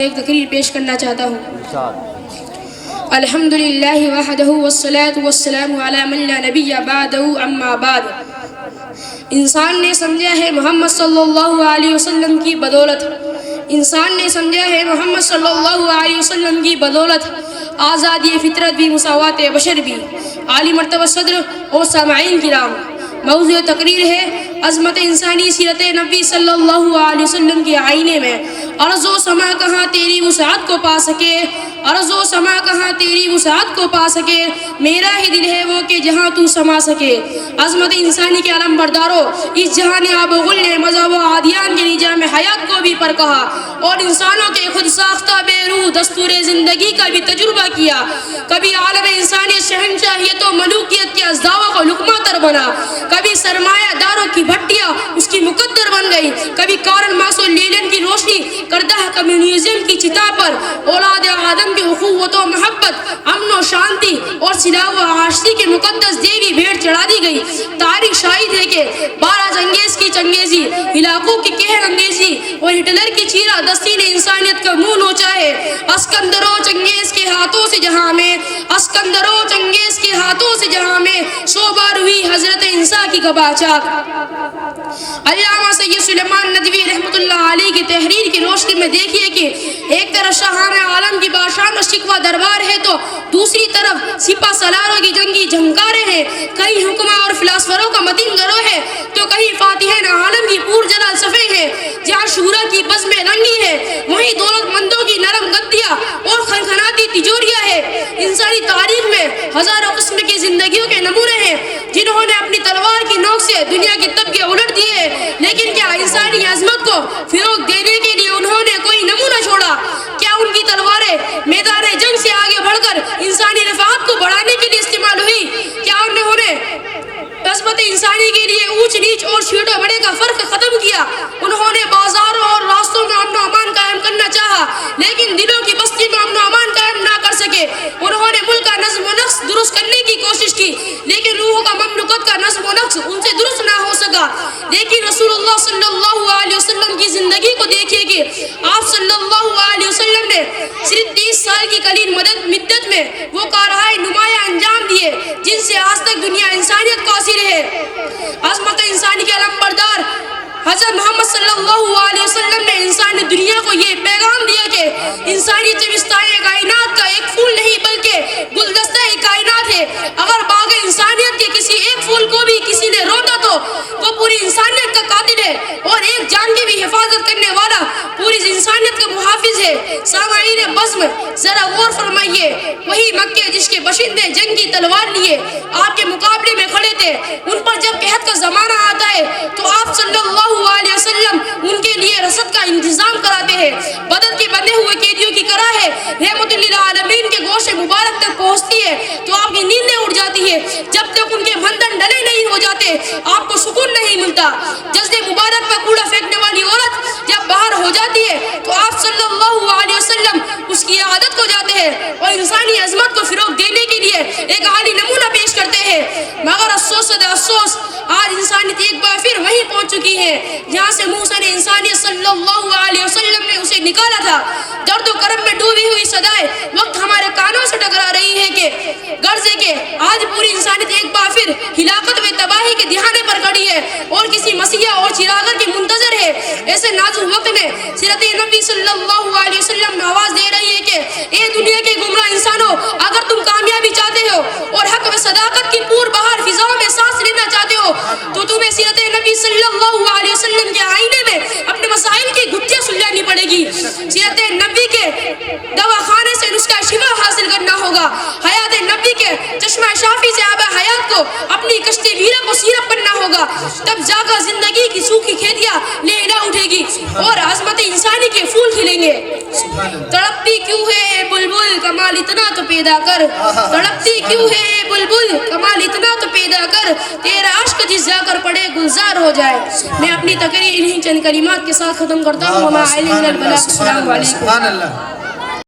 ایک تقریر پیش کرنا چاہتا ہوں۔ الحمدللہ وحدہ والصلاة والسلام علی من لا نبی بعدہ اما بعد۔ انسان نے سمجھا ہے محمد صلی اللہ علیہ وسلم کی بدولت، انسان نے سمجھا ہے محمد صلی اللہ علیہ وسلم کی بدولت آزادی فطرت بھی، مساوات بشر بھی۔ عالی مرتبہ صدر اور سامعین کرام، موضوع تقریر ہے عظمت انسانی سیرت نبی صلی اللہ علیہ وسلم کے آئینے میں۔ ارض و سما کہاں تیری وسعت کو پا سکے، ارض و سما کہاں تیری وسعت کو پا سکے، میرا ہی دل ہے وہ کہ جہاں تو سما سکے۔ عظمت انسانی کے علم بردارو، اس جہان آب و غل نے مذہب و عادیان کے نظام حیات کو بھی پر کہا اور انسانوں کے خود ساختہ بے روح دستور زندگی کا بھی تجربہ کیا۔ کبھی عالم انسانی شہنشاہیت و ملوکیت کے ازداوا کو لقمہ تر بنا، کبھی سرمایہ داروں کی بھٹیاں اس کی مقدر بن گئی، کبھی کارل مارکس و لینن کی روشنی کردہ کمیونزم کی چتا پر اولاد آدم کی اخوت و محبت، امن و شانتی اور صلح و آشتی کے مقدس دیوی بھیڑ چڑھا دی گئی۔ تاریخ شاہد ہے کہ 12 چنگیز کی چنگیزی، علاقوں کی قہر انگیزی اور ہٹلر کی چیرہ دستی نے انسانیت کا منہ نوچا ہے۔ اسکندر و چنگیز کے ہاتھوں سے جہاں میں، اسکندر و چنگیز کے ہاتھوں سے جہاں میں 100 بار ہوئی حضرت انسا کی گبا چاک۔ علامہ سید سلیمان ندوی رحمۃ اللہ علیہ کی تحریر کی روشنی میں دیکھیے کہ ایک طرف شاہان عالم کی بادشاہ و شکوہ دربار ہے تو دوسری طرف سپہ سالاروں کی جنگی جھنکاریں ہیں، کہیں حکماں اور فلاسفروں کا متین گروہ ہے تو کہیں فاتحین عالم کی پور جلال صفیں ہیں۔ جہاں شورا کی بزمیں رنگی ہے وہیں دولت مندوں کی نرم گدیاں اور خنخناتی تجوریاں ہے۔ انسانی تاریخ میں ہزاروں قسم کی زندگیوں کے نمونے ہیں جنہوں نے اپنی تلوار کی نوک سے دنیا کی طبقے الٹ دیے ہیں، لیکن کیا انسانی عظمت کو فروغ دینے کے لیے انہوں نے کوئی نمونہ چھوڑا؟ کیا ان کی تلواریں میدان جنگ سے آگے بڑھ کر انسانی رفاقت کو بڑھانے کے لیے استعمال ہوئی؟ کیا انہوں نے عظمت انسانی کے لیے اونچ نیچ اور چھوٹے بڑے کا فرق ختم کیا؟ انہوں نے بازاروں اور راستوں میں امن و امان قائم کرنا چاہا لیکن دلوں کی بستی میں امن و امان قائم نہ کر سکے۔ انہوں نے ملک کا نظم و نسق درست کرنے کی کوشش کی لیکن روح کا مملکت کا نظم و نسق ان سے درست نہ ہو سکا۔ لیکن رسول اللہ صلی اللہ علیہ وسلم کی زندگی کو دیکھیے کہ آپ صلی اللہ علیہ وسلم نے صرف 30 سال کی قلیل مدت میں وہ کارہائے نمایاں انجام دیے جن سے آج تک دنیا انسانیت کو حاصل ہے۔ عظمت انسانی کے علم بردار حضرت محمد صلی اللہ علیہ وسلم نے انسانی دنیا کو یہ پیغام دیا کہ انسانی چبستائے کائنات کا ایک پھول نہیں بلکہ گلدستہ کائنات ہے۔ اگر باغ انسانیت کے کسی ایک پھول کو بھی کسی نے روتا تو وہ پوری انسانیت کا قاتل ہے اور ایک جان کی بھی حفاظت کرنے والا پوری انسانیت کا محافظ ہے۔ سامعین بزم ذرا غور فرمائیے، وہی مکے جس کے باشندے جنگ کی تلوار لیے آپ کے مقابلے میں کھڑے تھے، ان پر جب قحط کا زمانہ آتا ہے تو آپ صلی اللہ علیہ وسلم ان کے لیے رسد کا انتظام کراتے ہیں۔ بدر کے بندے ہوئے قیدیوں کی کرا ہے رحمت للعالمین کے گوشت مبارک تک پہنچتی ہے تو آپ کی نیندیں اڑ جاتی ہے۔ جب تک ان کے بندھن ڈلے نہیں ہو جاتے آپ کو سکون نہیں ملتا۔ جسد مبارک پر کوڑا پھینکنے والی عورت جب باہر ہو جاتی ہے تو آپ صلی اللہ علیہ وسلم اس کی عادت کو جاتے ہیں اور انسانی عظمت کو فروغ دینے کے لیے ایک عالی نمونہ پیش کرتے ہیں۔ مگر افسوس افسوس آج انسانیت ایک بار پھر وہیں پہنچ چکی ہے جہاں سے موسیٰ نے انسانیت صلی اللہ علیہ وسلم نے اسے نکالا تھا۔ درد و کرم میں ڈوبی ہوئی صدائے وقت ہمارے کانوں سے ٹکرا رہی ہے کہ غرض ہے کہ آج پوری انسانیت ایک بار پھر ہلاکت و تباہی کے دہانے پر کھڑی ہے اور کسی مسیح اور چراغر کی منتظر ہے۔ ایسے نازک وقت میں سیرت نبی صلی اللہ علیہ وسلم آواز دے رہی ہے کہ اے دنیا کے گمراہ انسانوں، اگر تم کامیابی چاہتے ہو اور حق و صداقت کی پور بہار فضاؤں میں سانس لینا چاہتے ہو تو تمہیں سیرت نبی صلی اللہ علیہ وسلم کے آئینے میں اپنے مسائل کی گتھیاں سلجھانی پڑے گی۔ سیرت نبی کے دواخانے سے نسخہ شفا حاصل کرنا ہوگا۔ حیات نبی کے چشمہ شافی سے آب حیات کو اپنی کشتی ویرہ کو سیرپ کرنا ہوگا، تب جا کر زندگی کی سوکھی کھیتیاں لہرا اٹھے گی اور عظمت انسانی کے پھول کھلیں گے۔ تڑپتی کیوں ہے بلبل کمال اتنا تو پیدا کر، تڑپتی کیوں ہے بلبل کمال اتنا تو پیدا کر، تیرا عشق جس جا کر پڑے گلزار ہو جائے۔ میں اپنی تقریر انہی چند کلمات کے ساتھ ختم کرتا ہوں۔ وما علینا البلاغ۔ السلام علیکم۔